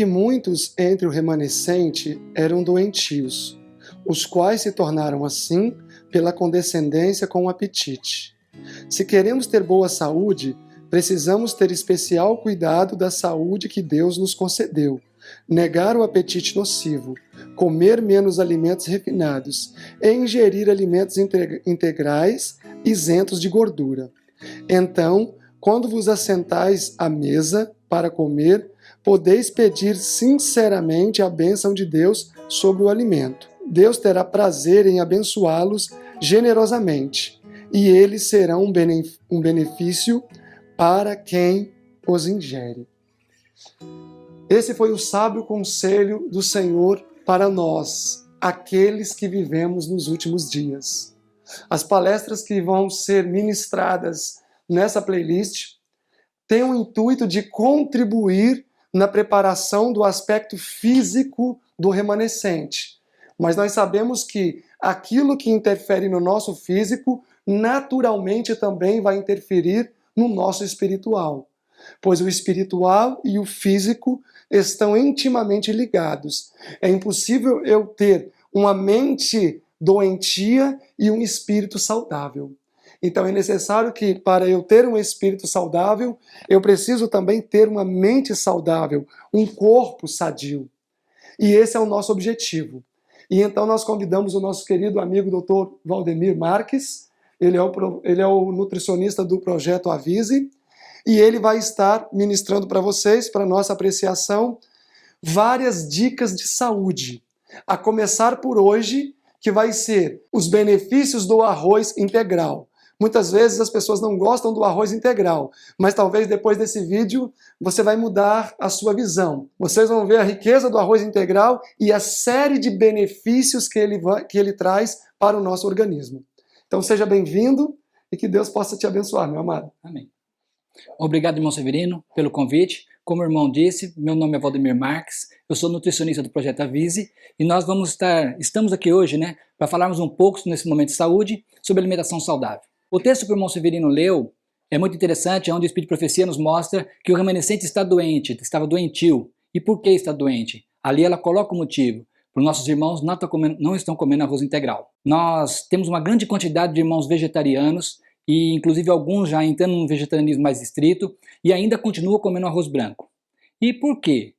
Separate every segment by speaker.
Speaker 1: que muitos entre o remanescente eram doentios, os quais se tornaram assim pela condescendência com o apetite. Se queremos ter boa saúde, precisamos ter especial cuidado da saúde que Deus nos concedeu, negar o apetite nocivo, comer menos alimentos refinados e ingerir alimentos integrais isentos de gordura. Então, quando vos assentais à mesa para comer, podeis pedir sinceramente a bênção de Deus sobre o alimento. Deus terá prazer em abençoá-los generosamente, e eles serão um benefício para quem os ingere. Esse foi o sábio conselho do Senhor para nós, aqueles que vivemos nos últimos dias. As palestras que vão ser ministradas nessa playlist têm o intuito de contribuir na preparação do aspecto físico do remanescente. Mas nós sabemos que aquilo que interfere no nosso físico, naturalmente também vai interferir no nosso espiritual. Pois o espiritual e o físico estão intimamente ligados. É impossível eu ter uma mente doentia e um espírito saudável. Então é necessário que, para eu ter um espírito saudável, eu preciso também ter uma mente saudável, um corpo sadio. E esse é o nosso objetivo. E então nós convidamos o nosso querido amigo Dr. Valdemir Marques, ele é o nutricionista do Projeto Avise, e ele vai estar ministrando para vocês, para nossa apreciação, várias dicas de saúde. A começar por hoje, que vai ser os benefícios do arroz integral. Muitas vezes as pessoas não gostam do arroz integral, mas talvez depois desse vídeo você vai mudar a sua visão. Vocês vão ver a riqueza do arroz integral e a série de benefícios que ele traz para o nosso organismo. Então seja bem-vindo e que Deus possa te abençoar, meu amado.
Speaker 2: Amém. Obrigado, irmão Severino, pelo convite. Como o irmão disse, meu nome é Valdemir Marques, eu sou nutricionista do Projeto Avise e nós estamos aqui hoje, para falarmos um pouco nesse momento de saúde sobre alimentação saudável. O texto que o irmão Severino leu é muito interessante, é onde o Espírito de Profecia nos mostra que o remanescente está doente, estava doentio. E por que está doente? Ali ela coloca o motivo. Para os nossos irmãos não estão comendo arroz integral. Nós temos uma grande quantidade de irmãos vegetarianos e inclusive alguns já entrando num vegetarianismo mais estrito e ainda continuam comendo arroz branco. E por quê?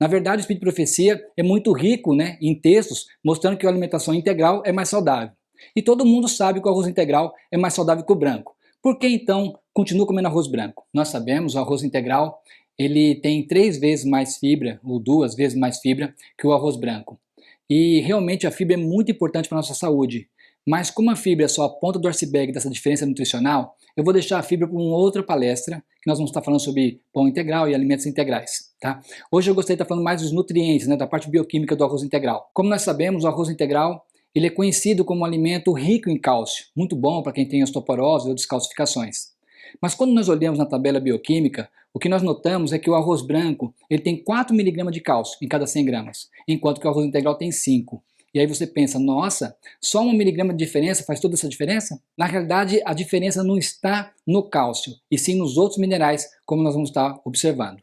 Speaker 2: Na verdade, o Espírito de Profecia é muito rico em textos mostrando que a alimentação integral é mais saudável. E todo mundo sabe que o arroz integral é mais saudável que o branco. Por que então continua comendo arroz branco? Nós sabemos que o arroz integral ele tem 3 vezes mais fibra, ou 2 vezes mais fibra, que o arroz branco. E realmente a fibra é muito importante para a nossa saúde. Mas como a fibra é só a ponta do iceberg dessa diferença nutricional, eu vou deixar a fibra para uma outra palestra, que nós vamos estar falando sobre pão integral e alimentos integrais. Tá? Hoje eu gostaria de estar falando mais dos nutrientes, da parte bioquímica do arroz integral. Como nós sabemos, o arroz integral ele é conhecido como um alimento rico em cálcio, muito bom para quem tem osteoporose ou descalcificações. Mas quando nós olhamos na tabela bioquímica, o que nós notamos é que o arroz branco ele tem 4 mg de cálcio em cada 100 gramas, enquanto que o arroz integral tem 5. E aí você pensa, nossa, só 1 miligrama de diferença faz toda essa diferença? Na realidade, a diferença não está no cálcio, e sim nos outros minerais, como nós vamos estar observando.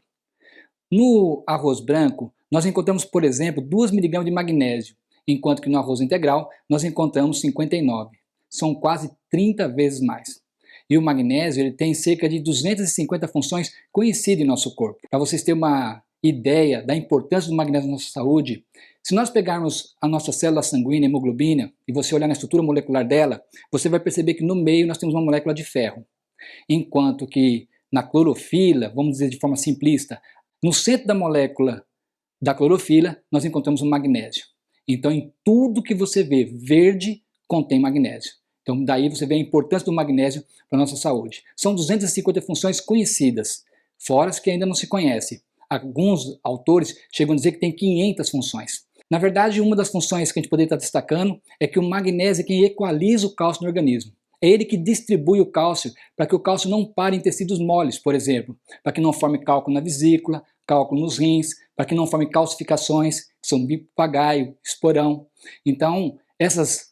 Speaker 2: No arroz branco, nós encontramos, por exemplo, 2 mg de magnésio, enquanto que no arroz integral nós encontramos 59. São quase 30 vezes mais. E o magnésio ele tem cerca de 250 funções conhecidas em nosso corpo. Para vocês terem uma ideia da importância do magnésio na nossa saúde, se nós pegarmos a nossa célula sanguínea, a hemoglobina, e você olhar na estrutura molecular dela, você vai perceber que no meio nós temos uma molécula de ferro. Enquanto que na clorofila, vamos dizer de forma simplista, no centro da molécula da clorofila, nós encontramos o magnésio. Então, em tudo que você vê verde, contém magnésio. Então, daí você vê a importância do magnésio para a nossa saúde. São 250 funções conhecidas, fora as que ainda não se conhecem. Alguns autores chegam a dizer que tem 500 funções. Na verdade, uma das funções que a gente poderia estar destacando é que o magnésio é quem equaliza o cálcio no organismo. É ele que distribui o cálcio para que o cálcio não pare em tecidos moles, por exemplo, para que não forme cálculo na vesícula, cálculo nos rins, para que não forme calcificações, que são bico-papagaio, esporão. Então, essas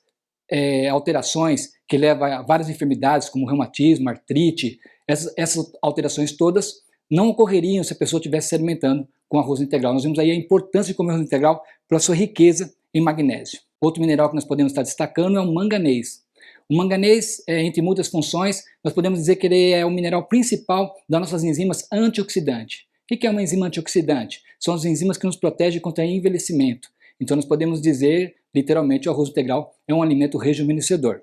Speaker 2: alterações que levam a várias enfermidades, como reumatismo, artrite, essas alterações todas não ocorreriam se a pessoa estivesse se alimentando com arroz integral. Nós vimos aí a importância de comer arroz integral pela sua riqueza em magnésio. Outro mineral que nós podemos estar destacando é o manganês. O manganês, entre muitas funções, nós podemos dizer que ele é o mineral principal das nossas enzimas antioxidantes. O que é uma enzima antioxidante? São as enzimas que nos protegem contra envelhecimento. Então nós podemos dizer, literalmente, o arroz integral é um alimento rejuvenescedor.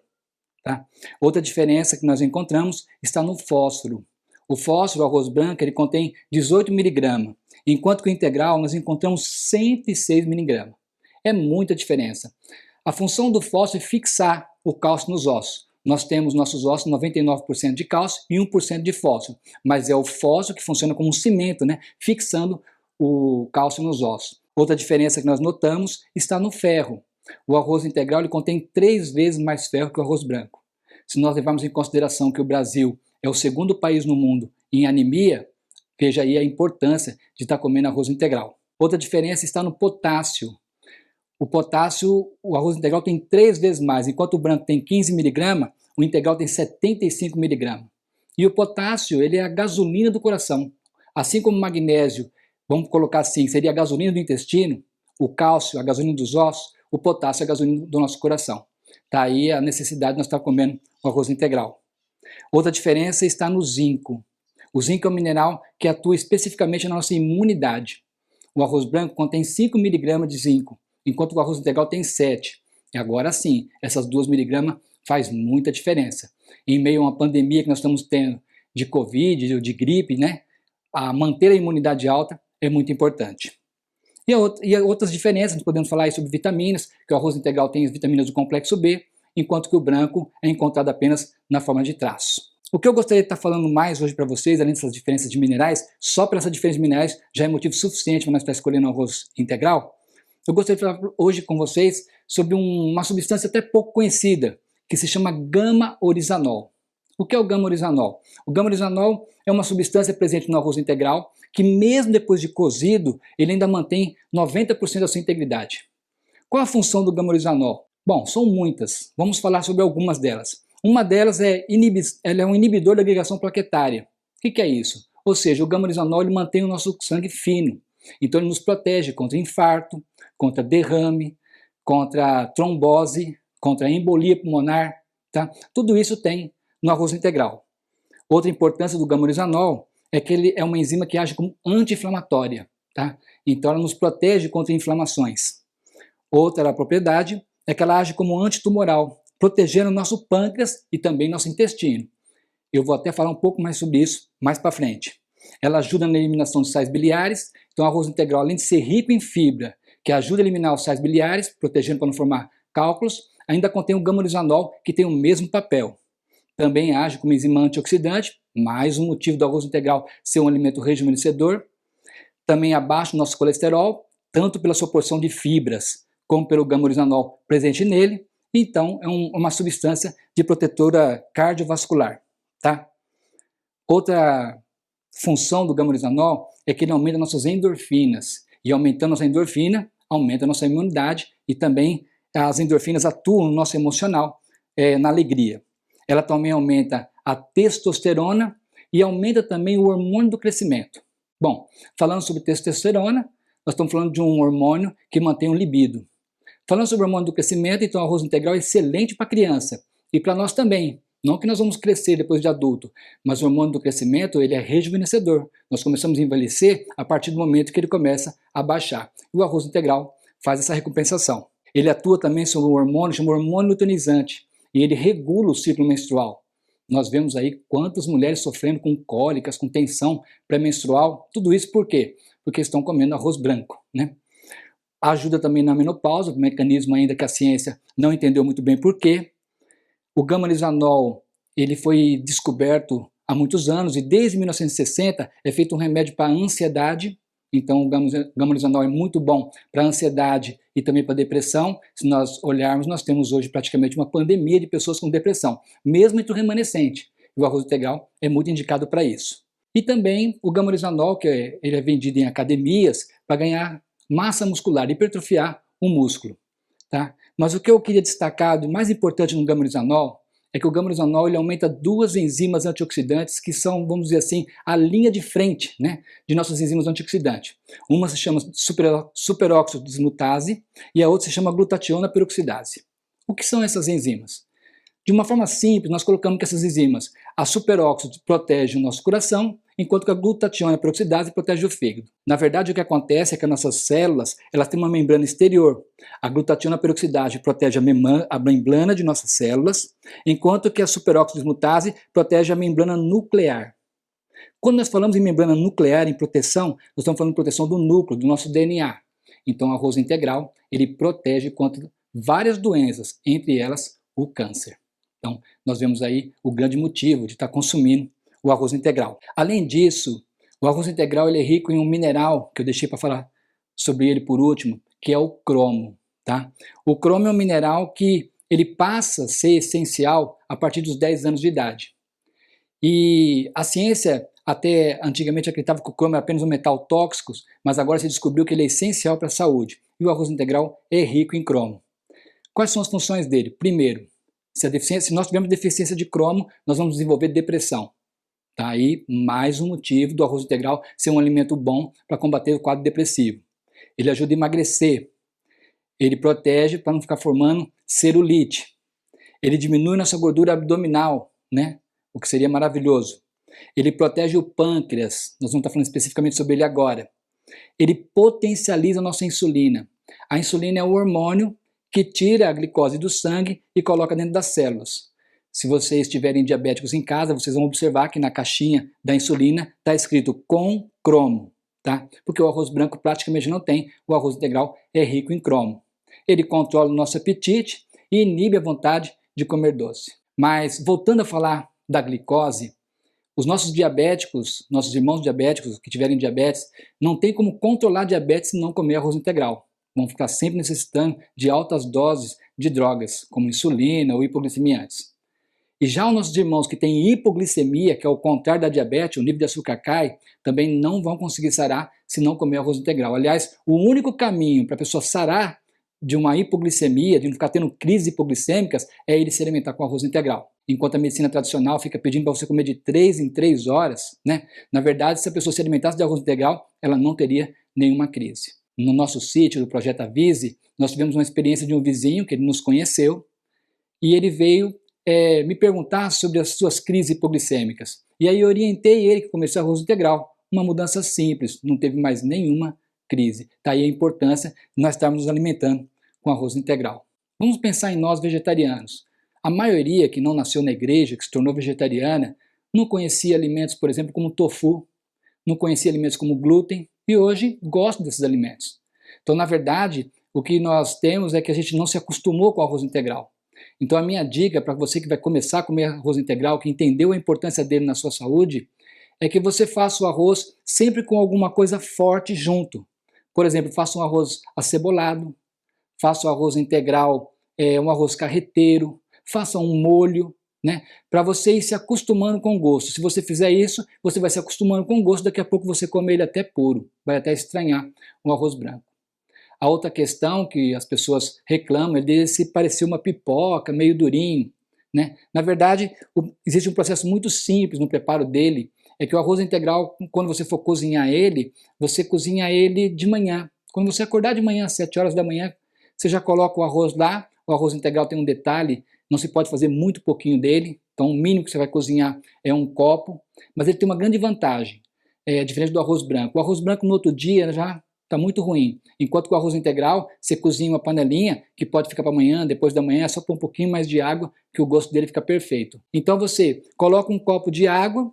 Speaker 2: Tá? Outra diferença que nós encontramos está no fósforo. O fósforo, o arroz branco, ele contém 18 mg, enquanto que o integral nós encontramos 106 mg. É muita diferença. A função do fósforo é fixar o cálcio nos ossos. Nós temos nossos ossos 99% de cálcio e 1% de fósforo, mas é o fósforo que funciona como um cimento, né, fixando o cálcio nos ossos. Outra diferença que nós notamos está no ferro. O arroz integral ele contém 3 vezes mais ferro que o arroz branco. Se nós levarmos em consideração que o Brasil é o segundo país no mundo em anemia, veja aí a importância de estar comendo arroz integral. Outra diferença está no potássio. O potássio, o arroz integral tem 3 vezes mais, enquanto o branco tem 15 mg, o integral tem 75 mg. E o potássio, ele é a gasolina do coração. Assim como o magnésio, vamos colocar assim, seria a gasolina do intestino, o cálcio, a gasolina dos ossos, o potássio é a gasolina do nosso coração. Tá aí a necessidade de nós estar comendo o arroz integral. Outra diferença está no zinco. O zinco é um mineral que atua especificamente na nossa imunidade. O arroz branco contém 5 mg de zinco, enquanto o arroz integral tem 7. E agora sim, essas 2 mg faz muita diferença. Em meio a uma pandemia que nós estamos tendo de Covid, ou de gripe, né? A manter a imunidade alta é muito importante. E outras diferenças, nós podemos falar aí sobre vitaminas, que o arroz integral tem as vitaminas do complexo B, enquanto que o branco é encontrado apenas na forma de traço. O que eu gostaria de estar falando mais hoje para vocês, além dessas diferenças de minerais, só para essa diferença de minerais já é motivo suficiente para nós estar escolhendo o arroz integral. Eu gostaria de falar hoje com vocês sobre uma substância até pouco conhecida, que se chama gama-orizanol. O que é o gama-orizanol? O gama-orizanol é uma substância presente no arroz integral que mesmo depois de cozido, ele ainda mantém 90% da sua integridade. Qual a função do gama-orizanol? Bom, são muitas. Vamos falar sobre algumas delas. Uma delas ela é um inibidor da agregação plaquetária. O que é isso? Ou seja, o gama-orizanol ele mantém o nosso sangue fino. Então ele nos protege contra infarto, contra derrame, contra trombose, contra embolia pulmonar. Tá? Tudo isso tem no arroz integral. Outra importância do gama-orizanol é que ele é uma enzima que age como anti-inflamatória. Tá? Então ela nos protege contra inflamações. Outra propriedade é que ela age como antitumoral, protegendo o nosso pâncreas e também nosso intestino. Eu vou até falar um pouco mais sobre isso mais para frente. Ela ajuda na eliminação de sais biliares, então o arroz integral, além de ser rico em fibra, que ajuda a eliminar os sais biliares, protegendo para não formar cálculos, ainda contém o gama-orizanol, que tem o mesmo papel. Também age como enzima antioxidante, mais um motivo do arroz integral ser um alimento rejuvenescedor. Também abaixa o nosso colesterol, tanto pela sua porção de fibras, como pelo gama-orizanol presente nele. Então, é uma substância de protetora cardiovascular. Tá? Outra função do gama-orizanol é que ele aumenta nossas endorfinas. E aumentando nossa endorfina, aumenta a nossa imunidade e também as endorfinas atuam no nosso emocional, na alegria. Ela também aumenta a testosterona e aumenta também o hormônio do crescimento. Bom, falando sobre testosterona, nós estamos falando de um hormônio que mantém o libido. Falando sobre o hormônio do crescimento, então o arroz integral é excelente para a criança e para nós também. Não que nós vamos crescer depois de adulto, mas o hormônio do crescimento ele é rejuvenescedor. Nós começamos a envelhecer a partir do momento que ele começa a baixar. E o arroz integral faz essa recompensação. Ele atua também sobre um hormônio chamado hormônio luteinizante e ele regula o ciclo menstrual. Nós vemos aí quantas mulheres sofrendo com cólicas, com tensão pré-menstrual. Tudo isso por quê? Porque estão comendo arroz branco, né? Ajuda também na menopausa, um mecanismo ainda que a ciência não entendeu muito bem por quê. O gama-orizanol ele foi descoberto há muitos anos e desde 1960 é feito um remédio para a ansiedade. Então o gama-orizanol é muito bom para a ansiedade e também para a depressão. Se nós olharmos, nós temos hoje praticamente uma pandemia de pessoas com depressão, mesmo entre o remanescente. E o arroz integral é muito indicado para isso. E também o gama-orizanol, que ele é vendido em academias para ganhar massa muscular, hipertrofiar o músculo. Tá? Mas o que eu queria destacar, o mais importante no gama-orizanol, é que o gama-oxonol ele aumenta duas enzimas antioxidantes que são, vamos dizer assim, a linha de frente, né, de nossas enzimas antioxidantes. Uma se chama superóxido dismutase e a outra se chama glutationa peroxidase. O que são essas enzimas? De uma forma simples, nós colocamos que essas enzimas, a superóxido protege o nosso coração, enquanto que a glutationa peroxidase protege o fígado. Na verdade, o que acontece é que as nossas células elas têm uma membrana exterior. A glutationa peroxidase protege a membrana de nossas células, enquanto que a superóxido dismutase protege a membrana nuclear. Quando nós falamos em membrana nuclear, em proteção, nós estamos falando de proteção do núcleo, do nosso DNA. Então, o arroz integral, ele protege contra várias doenças, entre elas o câncer. Então, nós vemos aí o grande motivo de estar consumindo o arroz integral. Além disso, o arroz integral ele é rico em um mineral, que eu deixei para falar sobre ele por último, que é o cromo. Tá? O cromo é um mineral que ele passa a ser essencial a partir dos 10 anos de idade. E a ciência até antigamente acreditava que o cromo é apenas um metal tóxico, mas agora se descobriu que ele é essencial para a saúde. E o arroz integral é rico em cromo. Quais são as funções dele? Primeiro, se nós tivermos deficiência de cromo, nós vamos desenvolver depressão. Tá aí mais um motivo do arroz integral ser um alimento bom para combater o quadro depressivo. Ele ajuda a emagrecer. Ele protege para não ficar formando celulite. Ele diminui nossa gordura abdominal, né? O que seria maravilhoso. Ele protege o pâncreas. Nós vamos estar falando especificamente sobre ele agora. Ele potencializa a nossa insulina. A insulina é o hormônio que tira a glicose do sangue e coloca dentro das células. Se vocês tiverem diabéticos em casa, vocês vão observar que na caixinha da insulina está escrito com cromo, tá? Porque o arroz branco praticamente não tem, o arroz integral é rico em cromo. Ele controla o nosso apetite e inibe a vontade de comer doce. Mas, voltando a falar da glicose, os nossos diabéticos, nossos irmãos diabéticos que tiverem diabetes, não tem como controlar diabetes se não comer arroz integral. Vão ficar sempre necessitando de altas doses de drogas, como insulina ou hipoglicemiantes. E já os nossos irmãos que têm hipoglicemia, que é o contrário da diabetes, o nível de açúcar cai, também não vão conseguir sarar se não comer arroz integral. Aliás, o único caminho para a pessoa sarar de uma hipoglicemia, de não ficar tendo crises hipoglicêmicas, é ele se alimentar com arroz integral. Enquanto a medicina tradicional fica pedindo para você comer de 3 em 3 horas, né? Na verdade, se a pessoa se alimentasse de arroz integral, ela não teria nenhuma crise. No nosso sítio do Projeto Avise, nós tivemos uma experiência de um vizinho que ele nos conheceu e ele veio me perguntar sobre as suas crises hipoglicêmicas. E aí eu orientei ele que começou arroz integral, uma mudança simples, não teve mais nenhuma crise. Está aí a importância de nós estarmos nos alimentando com arroz integral. Vamos pensar em nós vegetarianos. A maioria que não nasceu na igreja, que se tornou vegetariana, não conhecia alimentos, por exemplo, como tofu, não conhecia alimentos como glúten, e hoje gosta desses alimentos. Então, na verdade, o que nós temos é que a gente não se acostumou com o arroz integral. Então, a minha dica para você que vai começar a comer arroz integral, que entendeu a importância dele na sua saúde, é que você faça o arroz sempre com alguma coisa forte junto. Por exemplo, faça um arroz acebolado, faça o arroz integral, um arroz carreteiro, faça um molho, né? Para você ir se acostumando com o gosto. Se você fizer isso, você vai se acostumando com o gosto, daqui a pouco você come ele até puro, vai até estranhar o arroz branco. A outra questão que as pessoas reclamam é dele se parecer uma pipoca, meio durinho, né? Na verdade, existe um processo muito simples no preparo dele, é que o arroz integral, quando você for cozinhar ele, você cozinha ele de manhã. Quando você acordar de manhã, às 7 horas da manhã, você já coloca o arroz lá. O arroz integral tem um detalhe, não se pode fazer muito pouquinho dele, então o mínimo que você vai cozinhar é um copo, mas ele tem uma grande vantagem, diferente do arroz branco. O arroz branco no outro dia já está muito ruim, enquanto que o arroz integral, você cozinha uma panelinha, que pode ficar para amanhã, depois da manhã, é só pôr um pouquinho mais de água, que o gosto dele fica perfeito. Então você coloca um copo de arroz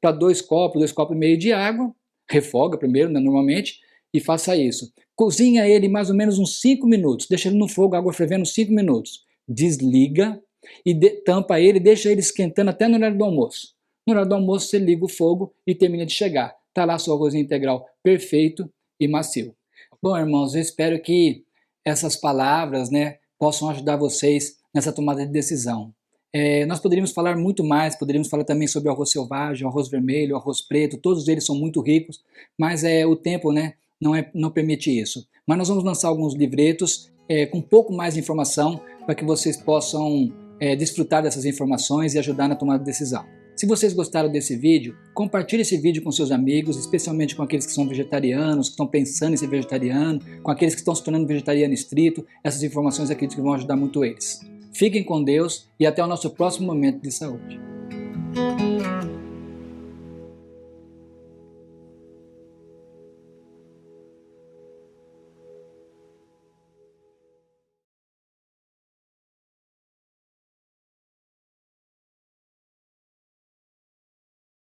Speaker 2: para 2 copos, 2 copos e meio de água, refoga primeiro, né, normalmente, e faça isso. Cozinha ele mais ou menos uns 5 minutos, deixa ele no fogo, água fervendo 5 minutos. Desliga e tampa ele, deixa ele esquentando até no horário do almoço. No horário do almoço você liga o fogo e termina de chegar. Está lá seu arroz integral perfeito e macio. Bom, irmãos, eu espero que essas palavras, né, possam ajudar vocês nessa tomada de decisão. Nós poderíamos falar muito mais, poderíamos falar também sobre o arroz selvagem, o arroz vermelho, o arroz preto, todos eles são muito ricos, mas o tempo, né, não permite isso. Mas nós vamos lançar alguns livretos com um pouco mais de informação para que vocês possam desfrutar dessas informações e ajudar na tomada de decisão. Se vocês gostaram desse vídeo, compartilhe esse vídeo com seus amigos, especialmente com aqueles que são vegetarianos, que estão pensando em ser vegetariano, com aqueles que estão se tornando vegetariano estrito. Essas informações acredito que vão ajudar muito eles. Fiquem com Deus e até o nosso próximo momento de saúde.